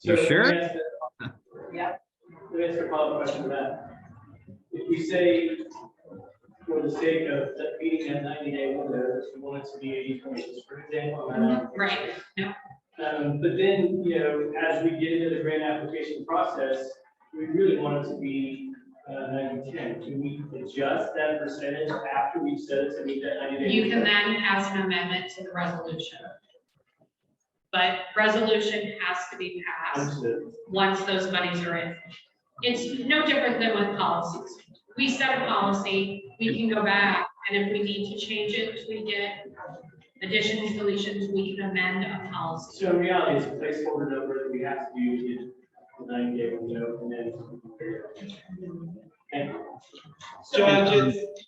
You So sure? let me ask Let me ask a follow-up question to that. If we say, for the sake of that meeting that 90-day window, we want it to be 80-20, for example. Right, no. But then, as we get into the grant application process, we really want it to be 90-10. Can we adjust that percentage after we've said it to meet that 90-day? You can then pass an amendment to the resolution. But resolution has to be passed Understood. once those monies are in. It's no different than with policies. We set a policy, we can go back, and if we need to change it, tweak it, additions, deletions, we can amend a policy. So in reality, it's a placeholder number that we have to do in the 90-day window, and then. Thank you. Judge, it's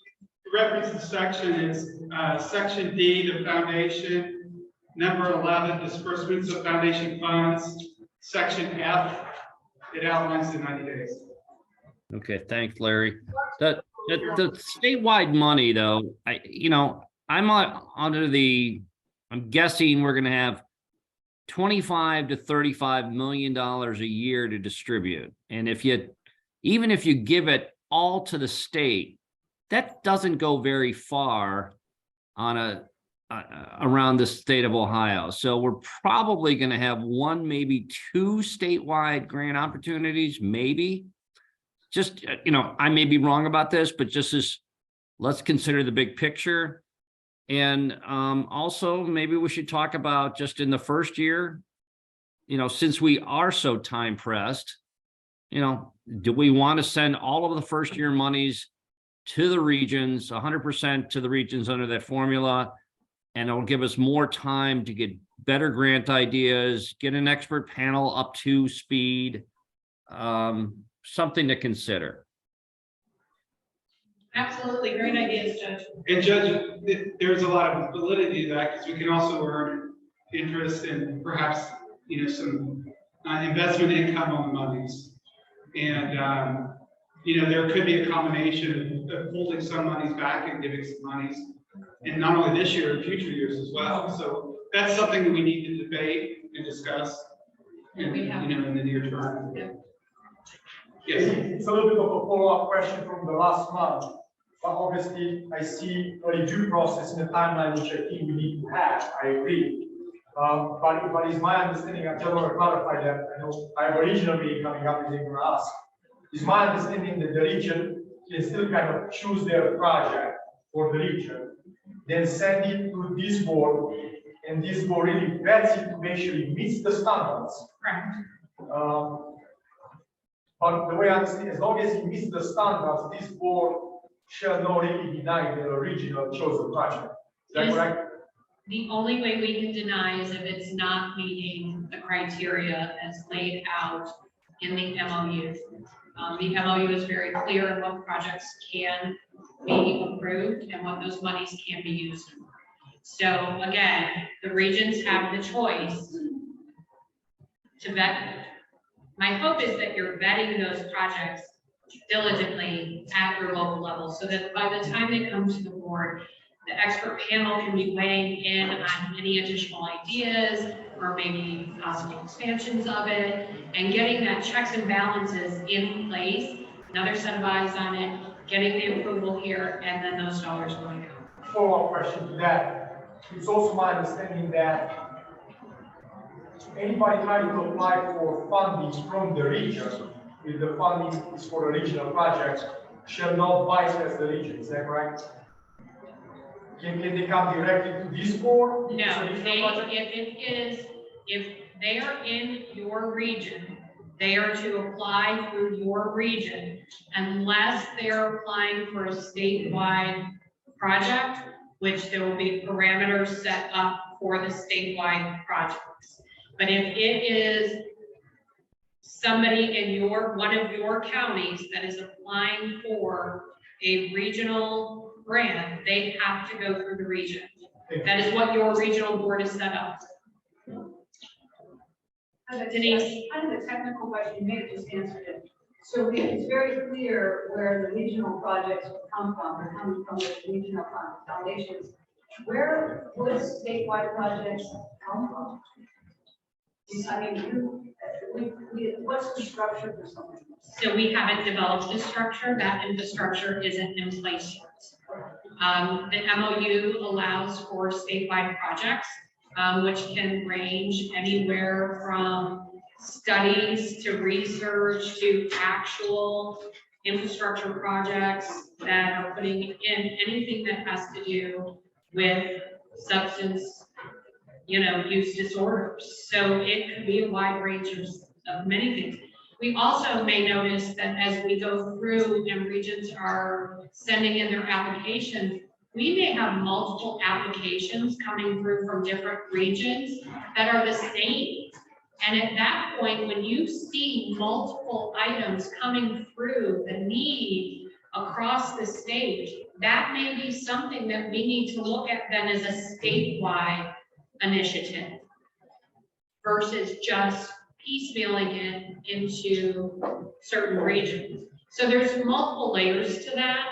reference to section is section D, the foundation. Number 11, disbursements of foundation funds. Section F, it outlines the 90 days. Okay, thanks, Larry. The statewide money, though, I'm guessing we're gonna have $25 to $35 million a year to distribute. And even if you give it all to the state, that doesn't go very far on around the state of Ohio. So we're probably going to have one, maybe two statewide grant opportunities, maybe. Just, I may be wrong about this, but let's consider the big picture. And also maybe we should talk about just in the first year, since we are so time pressed, do we want to send all of the first year monies to the regions, 100% to the regions under that formula? And it'll give us more time to get better grant ideas, get an expert panel up to speed, something to consider. Absolutely, great ideas, Judge. And Judge, there's a lot of validity to that because we can also earn interest and perhaps, some investment income on the monies. And, there could be a combination of holding some monies back and giving some monies. And not only this year, in future years as well. So that's something that we need to debate and discuss in the near term. Yeah. Yes. It's a little bit of a follow-up question from the last month. But obviously, I see a review process in the timeline, which I think we need to have. I agree. But is my understanding, I just want to clarify that, I know I have a regional meeting coming up, and they're going to ask. Is my understanding that the region can still kind of choose their project for the region, then send it to this board, and this board really vets it to make sure it meets the standards. Correct. But the way I understand, as long as it meets the standards, this board shall not really deny the original chosen project. Is that Yes. correct? The only way we can deny is if it's not meeting the criteria as laid out in the MOU. The MOU is very clear on what projects can be approved and what those monies can be used for. So again, the regions have the choice to vet. My hope is that you're vetting those projects diligently at your local level so that by the time they come to the board, the expert panel can be weighing in on any additional ideas or maybe possible expansions of it and getting that checks and balances in place, another set of eyes on it, getting the approval here, and then those dollars going out. Follow-up question to that. It's also my understanding that anybody trying to apply for funding from the region, if the funding is for a regional project, shall not bypass the region. Is that correct? Can they come directly to this board? No, So these they, projects? if they are in your region, they are to apply through your region unless they're applying for a statewide project, which there will be parameters set up for the statewide projects. But if it is somebody in one of your counties that is applying for a regional grant, they have to go through the region. That is what your regional board is set up. Denise? I have a technical question, you may have just answered it. So it's very clear where the regional projects will come from, they're coming from the regional foundations. Where would statewide projects come from? I mean, what's the structure for something? So we haven't developed this structure, that infrastructure isn't in place yet. The MOU allows for statewide projects, which can range anywhere from studies to research to actual infrastructure projects that are putting in anything that has to do with substance, use disorders. So it could be a wide range of many things. We also may notice that as we go through and regions are sending in their applications, we may have multiple applications coming through from different regions that are the same. And at that point, when you see multiple items coming through the need across the state, that may be something that we need to look at then as a statewide initiative versus just piecemealing it into certain regions. So there's multiple layers to that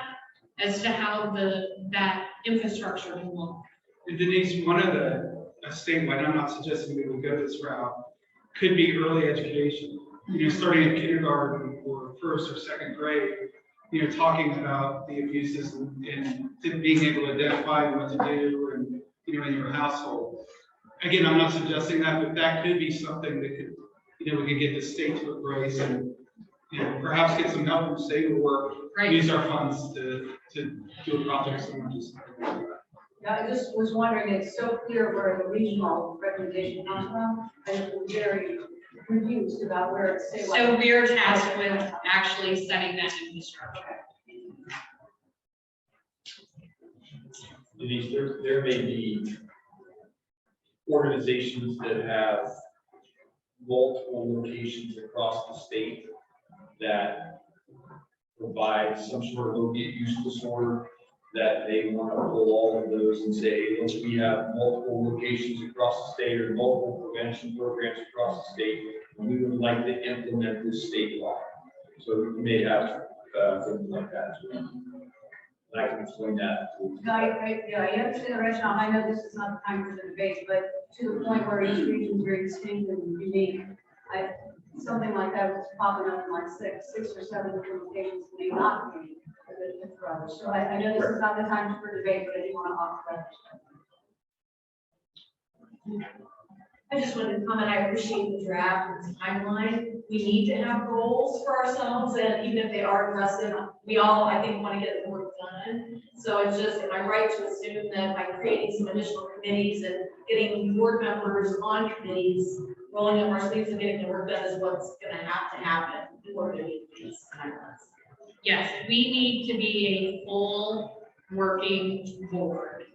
as to how that infrastructure can look. Denise, one of the statewide, I'm not suggesting we would go this route, could be early education. Starting in kindergarten or first or second grade, talking about the abuses and being able to identify what to do and, in your household. Again, I'm not suggesting that, but that could be something that could, we could get the state to embrace and, perhaps get some help from state or use our funds to do a project similar to something. Yeah, I just was wondering, it's so clear where the regional representation comes from, and I'm very confused about where it's statewide. So we're tasked with actually setting that infrastructure. Denise, there may be organizations that have multiple locations across the state that provide some sort of opiate use disorder, that they want to pull all of those and say, look, we have multiple locations across the state or multiple prevention programs across the state, and we would like to implement this statewide. So we may have things like that as well. And I can explain that. I understand the rationale. I know this is not the time for the debate, but to the point where each region is very distinct and unique, something like that was popping up in like six or seven different locations may not be a good fit for others. So I know this is not the time for debate, but I do want to offer that. I just wanted to comment, I appreciate the draft and timeline. We need to have goals for ourselves, and even if they are aggressive, we all, I think, want to get the work done. So it's just, am I right to assume that by creating some additional committees and getting board members on committees, rolling up our sleeves and getting the work done is what's going to happen in order to meet these timelines? Yes, we need to be a full working board.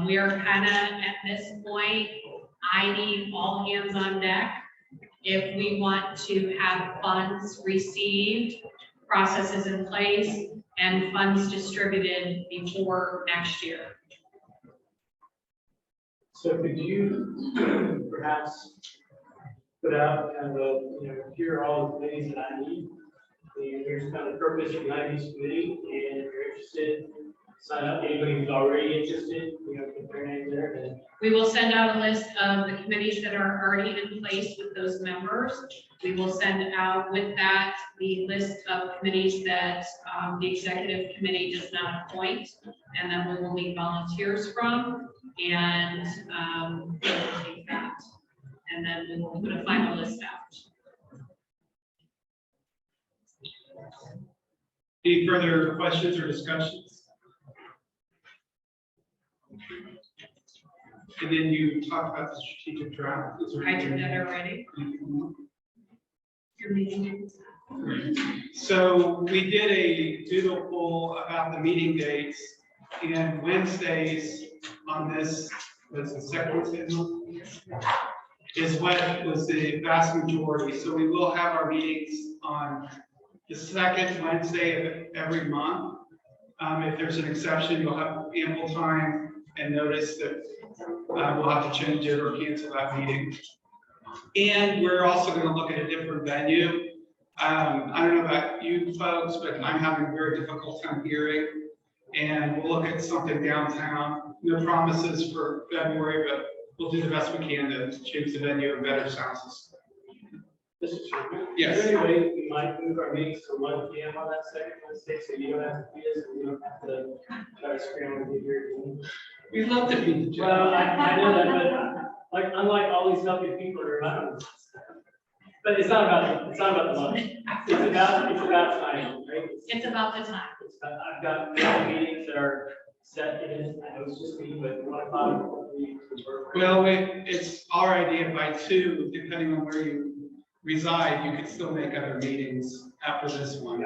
We are kind of at this point, I need all hands on deck if we want to have funds received, processes in place, and funds distributed before next year. So could you perhaps put out kind of a, here are all the committees that I need. And here's kind of the purpose behind each committee, and if you're interested, sign up. Anybody who's already interested, put their name there. And we will send out a list of the committees that are already in place with those members. We will send out with that the list of committees that the executive committee does not appoint, and then we will need volunteers from, and we will take that, and then we will put a final list out. Any further questions or discussions? And then you talked about the strategic draft. Is there anything- Hydrogen already. Your meeting. So we did a doodle poll about the meeting dates, and Wednesdays on this, was the second schedule, is what was the vast majority. So we will have our meetings on the second Wednesday of every month. If there's an exception, you'll have ample time and notice that we'll have to change it or cancel that meeting. And we're also going to look at a different venue. I don't know about you folks, but I'm having a very difficult time hearing. And we'll look at something downtown. No promises for February, but we'll do the best we can to change the venue and better sound system. Mr. Chairman? Yes. Is there any way we might move our meetings to 1 PM on that second Wednesday, so you don't have to be this, and you don't have to try to scramble to get here? We'd love to be the Well, I know that, but like, unlike all these healthy people around, but it's not about the money. It's about time, right? It's about the time. I've got meetings that are set in, I know it's just me, but 1 o'clock. Well, it's our idea by 2, depending on where you reside, you could still make other meetings after this one.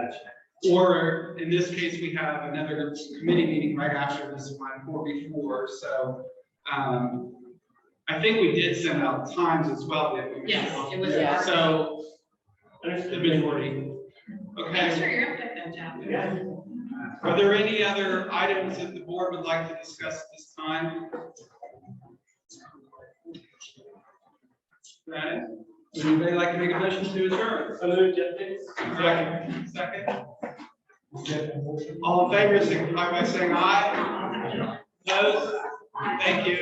Or in this case, we have another committee meeting right after this one or before, so, I think we did send out times as well, didn't we? Yes, it was. Yeah, so, the majority. Thanks for Okay. your input, then, John. Yeah. Are there any other items that the board would like to discuss at this time? Right. Would anybody like to make a motion to adjourn? Second. All in favor, signify by saying aye. Opposed? Thank you.